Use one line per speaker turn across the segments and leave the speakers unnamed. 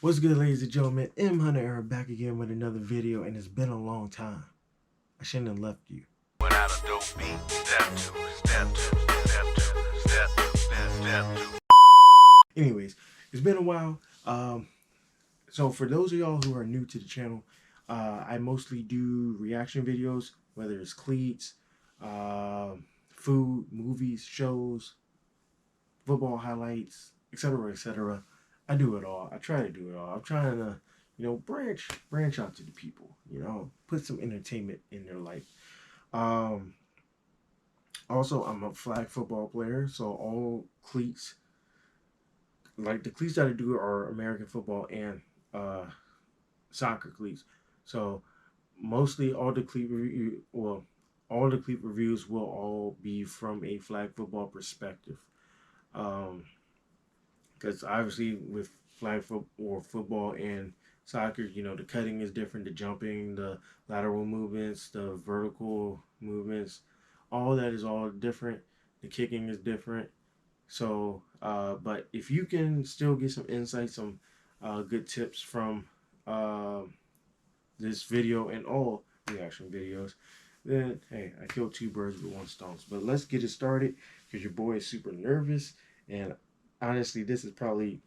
What's good, ladies and gentlemen? MHunterEra back again with another video, and it's been a long time. I shouldn't have left you.
Without a dope beat, step two, step two, step two, step two, step two.
Anyways, it's been a while. So for those of y'all who are new to the channel, I mostly do reaction videos, whether it's cleats, food, movies, shows, football highlights, etc., etc. I do it all. I try to do it all. I'm trying to, branch out to the people. Put some entertainment in their life. Also, I'm a flag football player, so all cleats, like the cleats that I do, are American football and soccer cleats. So mostly all the cleat all the cleat reviews will all be from a flag football perspective. Because obviously with flag football and soccer, the cutting is different, the jumping, the lateral movements, the vertical movements, all that is all different. The kicking is different. So, but if you can still get some insight, some good tips from this video and all reaction videos, then hey, I killed two birds with one stone. But let's get it started, because your boy is super nervous, and honestly, this is probably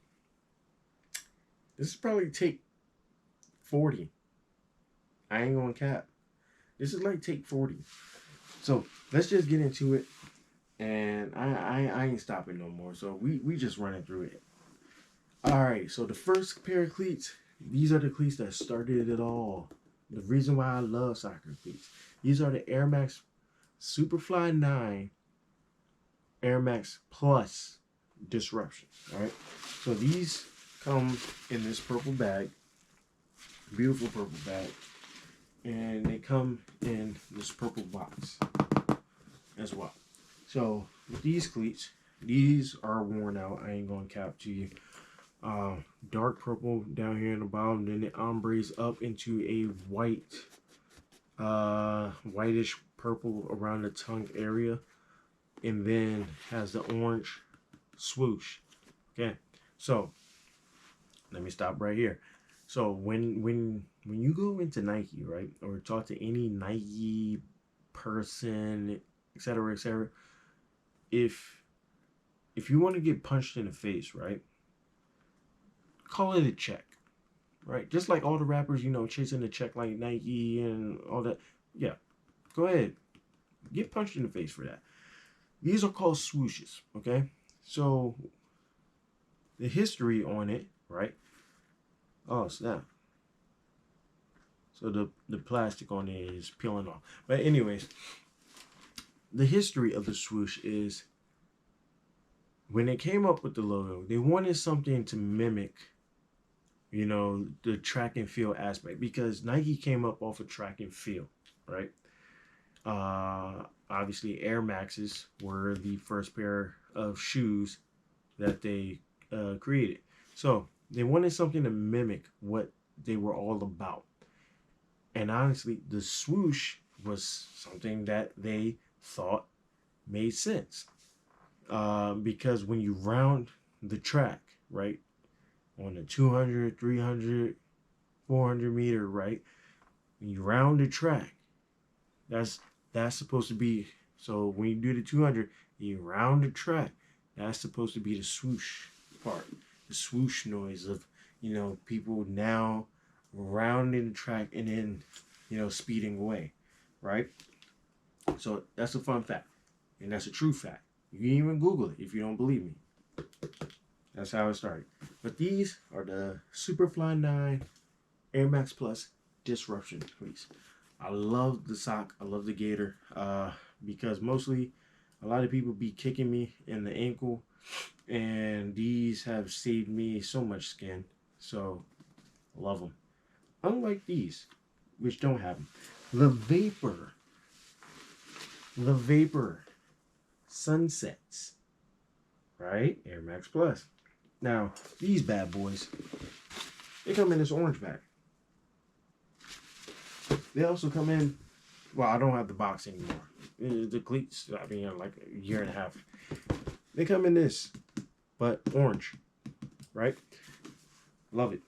take 40. I ain't gonna cap. This is like take 40. So let's just get into it, and I ain't stopping no more. So we just running through it. All right. So the first pair of cleats, these are the cleats that started it all. The reason why I love soccer cleats. These are the Air Max Superfly 9 Air Max Plus Disruption. All right. So these come in this purple bag, beautiful purple bag, and they come in this purple box as well. So with these cleats, these are worn out. I ain't gonna cap to you. Dark purple down here in the bottom, then it ombres up into a white, whitish purple around the tongue area, and then has the orange swoosh. Okay, so let me stop right here. So when you go into Nike, right, or talk to any Nike person, etc., etc., if you want to get punched in the face, right, call it a check, right? Just like all the rappers, chasing the check like Nike and all that. Yeah, go ahead, get punched in the face for that. These are called swooshes, okay? So the history on it, right? Oh snap! So the plastic on it is peeling off. But anyways, the history of the swoosh is, when they came up with the logo, they wanted something to mimic, the track and field aspect, because Nike came up off of track and field, right? Obviously, Air Maxes were the first pair of shoes that they created. So they wanted something to mimic what they were all about. And honestly, the swoosh was something that they thought made sense. Because when you round the track, right, on the 200, 300, 400 meter, right, when you round the track, that's supposed to be, so when you do the 200, you round the track, that's supposed to be the swoosh part, the swoosh noise of, people now rounding the track and then, speeding away, right? So that's a fun fact, and that's a true fact. You can even Google it if you don't believe me. That's how it started. But these are the Superfly 9 Air Max Plus Disruption cleats. I love the sock. I love the gator. Because mostly a lot of people be kicking me in the ankle, and these have saved me so much skin. So love them. Unlike these, which don't have them. The Vapor Sunsets, right? Air Max Plus. Now, these bad boys, they come in this orange bag. They also come in, well, I don't have the box anymore. The cleats, like a year and a half. They come in this, but orange, right? Love it.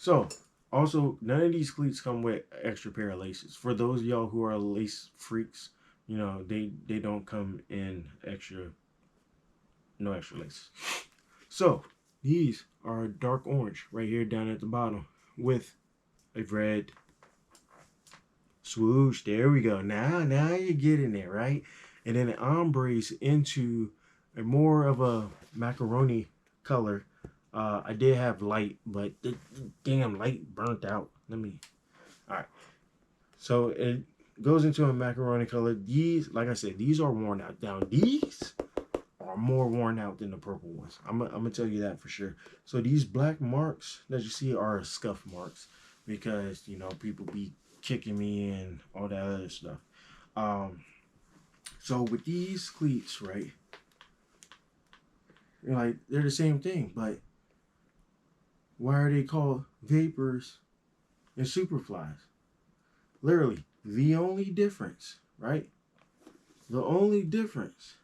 So, also, none of these cleats come with extra pair of laces. For those of y'all who are lace freaks, you know, they don't come in extra, no extra laces. So, these are dark orange right here down at the bottom with a red swoosh. There we go. Now you're getting there, right? And then it ombres into a more of a macaroni color. I did have light, but the damn light burnt out. All right. So it goes into a macaroni color. These, like I said, these are worn out. Now these are more worn out than the purple ones. I'm gonna tell you that for sure. So these black marks that you see are scuff marks because, you know, people be kicking me and all that other stuff. So with these cleats, right? You're like, they're the same thing, but why are they called vapors and superflies? Literally, the only difference, right? The only difference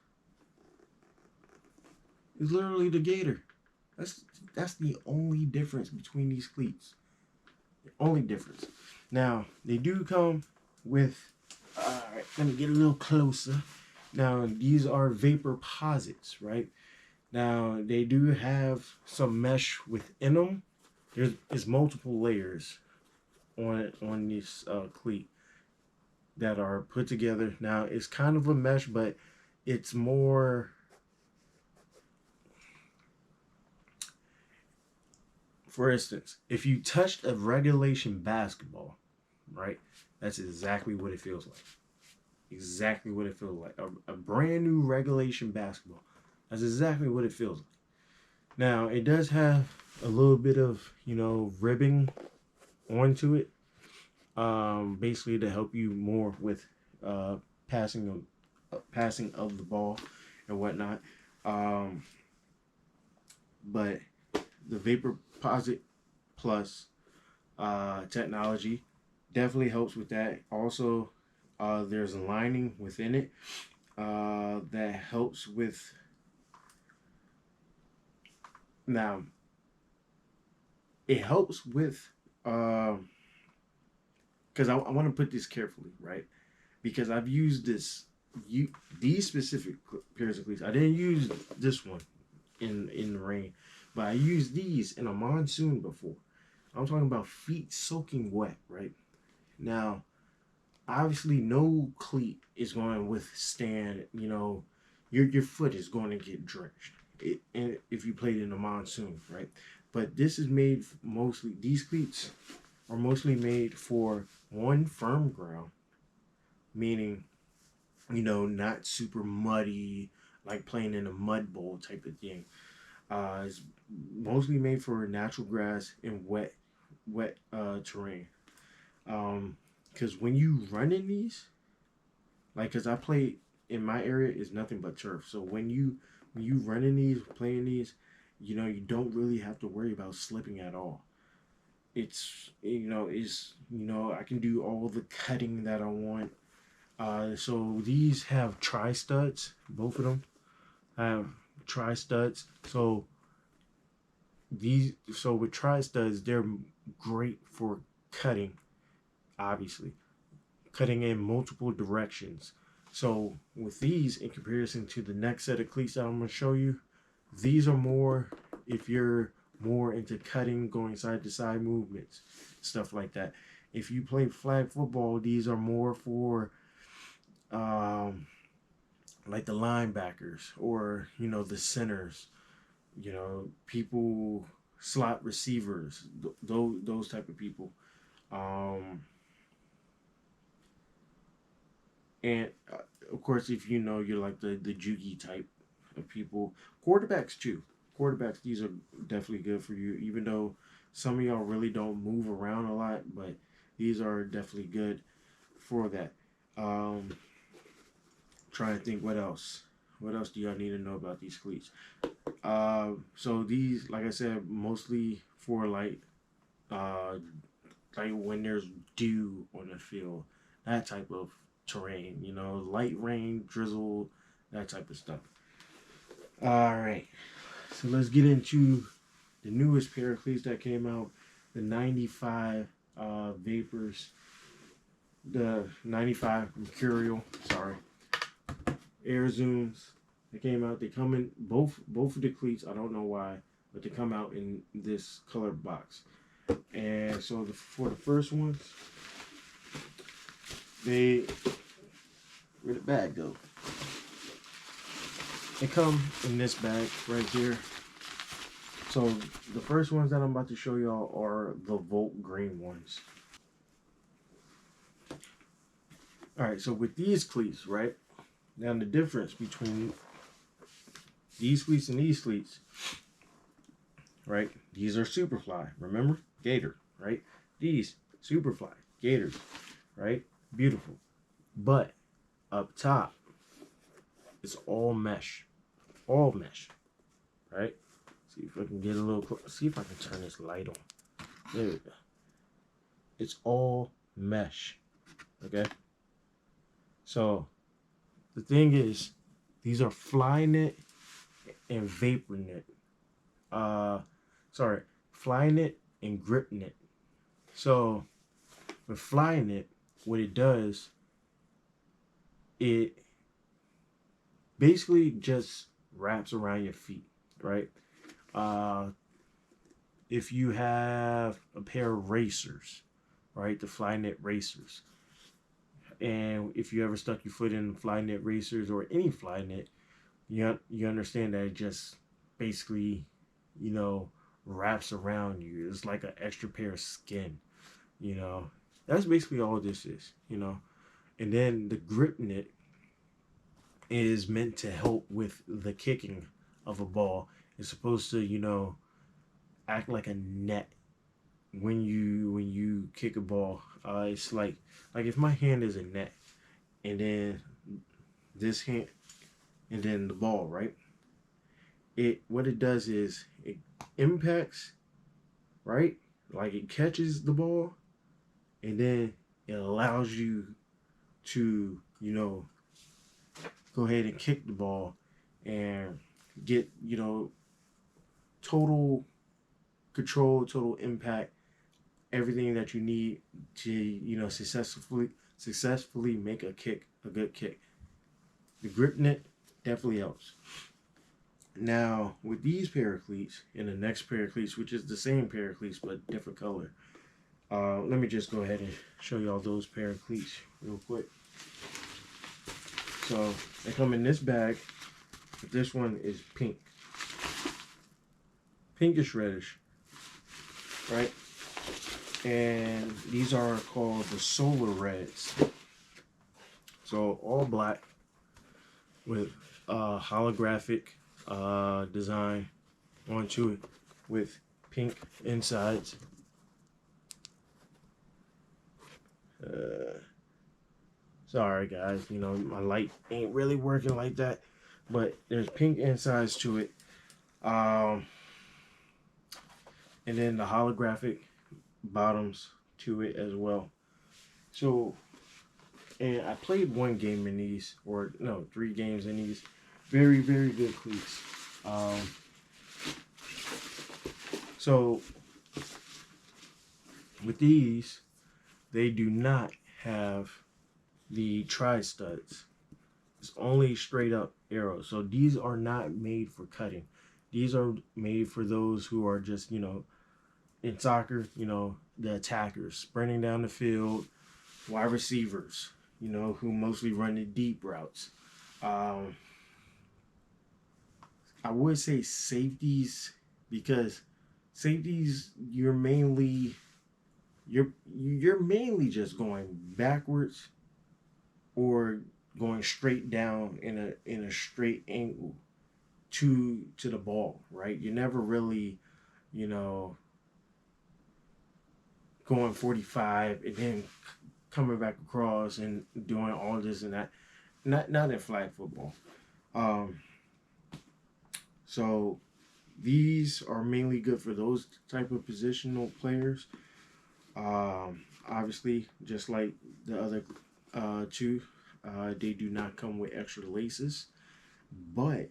is literally the gator. That's the only difference between these cleats. The only difference. Now, they do come with, alright, let me get a little closer. Now, these are vapor posits, right? Now, they do have some mesh within them. There's multiple layers on this cleat that are put together. Now, it's kind of a mesh, but it's more, for instance, if you touched a regulation basketball, right? That's exactly what it feels like. Exactly what it feels like. A brand new regulation basketball. That's exactly what it feels like. Now, it does have a little bit of, you know, ribbing onto it. Basically to help you more with passing of the ball and whatnot. But the Vapor Posit Plus technology definitely helps with that. Also, there's a lining within it that helps with. Now, it helps with because I want to put this carefully, right? Because I've used these specific pairs of cleats. I didn't use this one in the rain, but I used these in a monsoon before. I'm talking about feet soaking wet, right? Now, obviously, no cleat is going to withstand, you know, your foot is going to get drenched. And if you played in a monsoon, right? But this is made mostly, these cleats are mostly made for one, firm ground, meaning, you know, not super muddy, like playing in a mud bowl type of thing. It's mostly made for natural grass and wet terrain. Because when you run in these, like, because I play in my area is nothing but turf. So when you run in these, playing these, you know, you don't really have to worry about slipping at all. It's, you know, I can do all the cutting that I want. So these have tri studs. Both of them have tri studs. So with tri studs, they're great for cutting. Obviously, cutting in multiple directions. So with these, in comparison to the next set of cleats that I'm going to show you, these are more if you're more into cutting, going side to side movements, stuff like that. If you play flag football, these are more for like the linebackers or, you know, the centers, you know, people, slot receivers, those type of people. And of course, if you know, you're like the jukey type of people, quarterbacks too. Quarterbacks, these are definitely good for you, even though some of y'all really don't move around a lot, but these are definitely good for that. Trying to think what else. What else do y'all need to know about these cleats? So these, like I said, mostly for like when there's dew on the field, that type of terrain, you know, light rain, drizzle, that type of stuff. All right, so let's get into the newest pair of cleats that came out. the 95 Vapors, the 95 Mercurial, sorry, Air Zooms. They came out. They come in both of the cleats. I don't know why, but they come out in this colored box. And so for the first ones, where the bag go? They come in this bag right here. So the first ones that I'm about to show y'all are the Volt green ones. All right, so with these cleats, right? Now the difference between these cleats and these cleats, right? These are Superfly, remember? Gator, right? These, Superfly, Gators, right? Beautiful. But up top, it's all mesh. All mesh, right? See if I can get a little close. See if I can turn this light on. There we go. It's all mesh, okay? So, the thing is, these are Flyknit and VaporKnit. Flyknit and GripKnit. So, with Flyknit, what it does, it basically just wraps around your feet, right? If you have a pair of racers, right, the Flyknit racers, and if you ever stuck your foot in Flyknit racers or any Flyknit, you understand that it just basically, wraps around you. It's like an extra pair of skin, That's basically all this is, And then the GripKnit is meant to help with the kicking of a ball. It's supposed to, act like a net when you kick a ball. It's like if my hand is a net, and then this hand, and then the ball, right? What it does is it impacts, right? Like it catches the ball, and then it allows you to, go ahead and kick the ball and get, total control, total impact, everything that you need to, successfully make a good kick. The GripKnit definitely helps. Now, with these pair of cleats and the next pair of cleats, which is the same pair of cleats but different color, let me just go ahead and show y'all those pair of cleats real quick. So they come in this bag. This one is pink, pinkish reddish, right? And these are called the Solar Reds. So all black with holographic design onto it with pink insides. Sorry guys, my light ain't really working like that, but there's pink insides to it. And then the holographic bottoms to it as well. So, and I played one game in these, or no, 3 games in these. Very, very good cleats. So, with these, they do not have the tri-studs. It's only straight up arrows. So these are not made for cutting. These are made for those who are just, in soccer, the attackers, sprinting down the field, wide receivers, who mostly run the deep routes. I would say safeties, because safeties, you're mainly just going backwards or going straight down in a straight angle to the ball, right? You're never really, going 45 and then coming back across and doing all this and that. Not in flag football. So these are mainly good for those type of positional players. Obviously, just like the other 2, they do not come with extra laces, but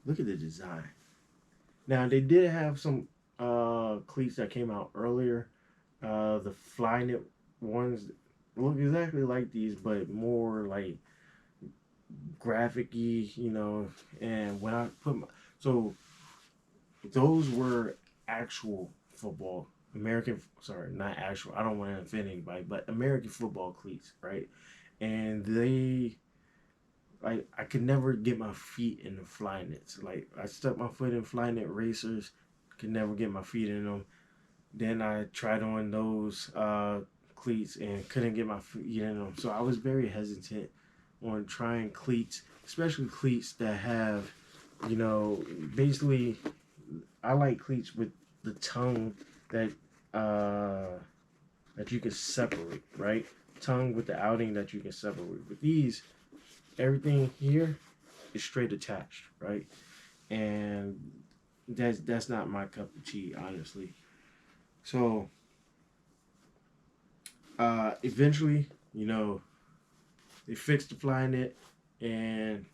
look at the design. Now they did have some cleats that came out earlier. The Flyknit ones look exactly like these, but more like graphic-y, you know. And when I put my, so those were actual football, American, sorry, not actual, I don't want to offend anybody, but American football cleats, right? And they, like, I could never get my feet in the Flyknits. Like, I stuck my foot in Flyknit racers, could never get my feet in them. Then I tried on those cleats and couldn't get my feet in them. So I was very hesitant on trying cleats, especially cleats that have, you know, basically, I like cleats with the tongue that that you can separate, right? Tongue with the outing that you can separate. With these, everything here is straight attached, right? And that's not my cup of tea, honestly. So eventually, you know, they fixed the flying net, and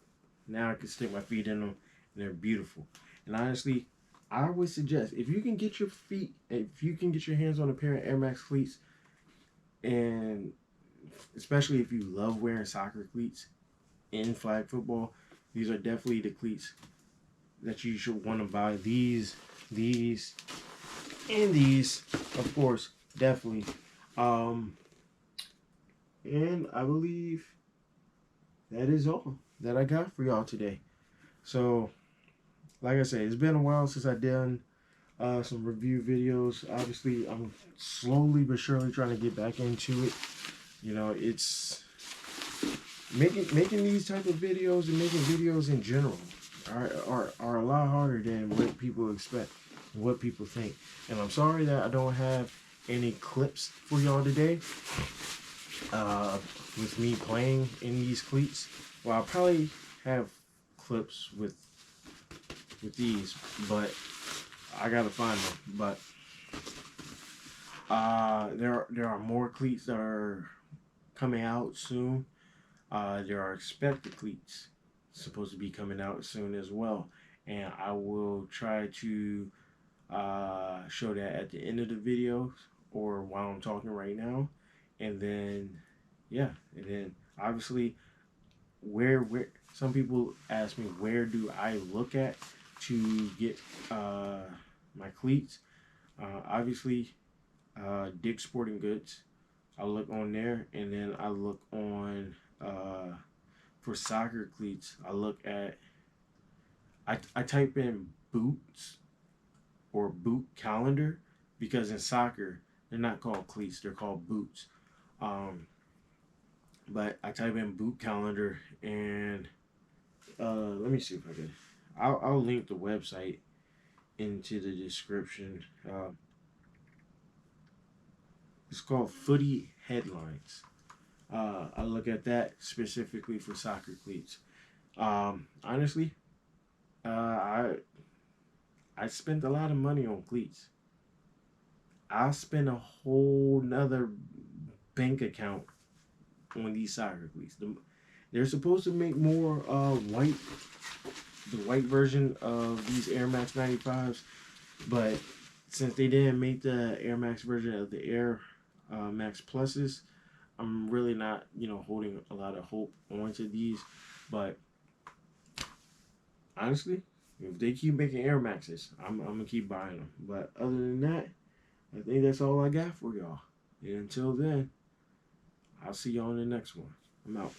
now I can stick my feet in them, and they're beautiful. And honestly, I would suggest if you can get your feet, if you can get your hands on a pair of Air Max cleats, and especially if you love wearing soccer cleats in flag football, these are definitely the cleats that you should want to buy. These, and these, of course, definitely. And I believe that is all that I got for y'all today. So, like I said, it's been a while since I done some review videos. Obviously, I'm slowly but surely trying to get back into it. You know, it's making these type of videos and making videos in general are a lot harder than what people expect, what people think. And I'm sorry that I don't have any clips for y'all today. With me playing in these cleats. Well, I'll probably have clips with these, but I gotta find them. But there are more cleats that are coming out soon. There are expected cleats supposed to be coming out soon as well, and I will try to show that at the end of the video or while I'm talking right now, and then yeah, and then obviously where some people ask me where do I look at to get my cleats. Obviously, Dick's Sporting Goods. I look on there, and then I look on for soccer cleats. I look at I type in boots or boot calendar, because in soccer they're not called cleats, they're called boots. But I type in boot calendar, and let me see if I can. I'll link the website into the description. It's called Footy Headlines. I look at that specifically for soccer cleats. Honestly, I spent a lot of money on cleats. I'll spend a whole nother bank account on these soccer cleats. They're supposed to make more the white version of these Air Max 95s, but since they didn't make the Air Max version of the Air Max Pluses, I'm really not, holding a lot of hope onto these. But honestly, if they keep making Air Maxes, I'm gonna keep buying them. But other than that, I think that's all I got for y'all. And until then, I'll see y'all in the next one. I'm out.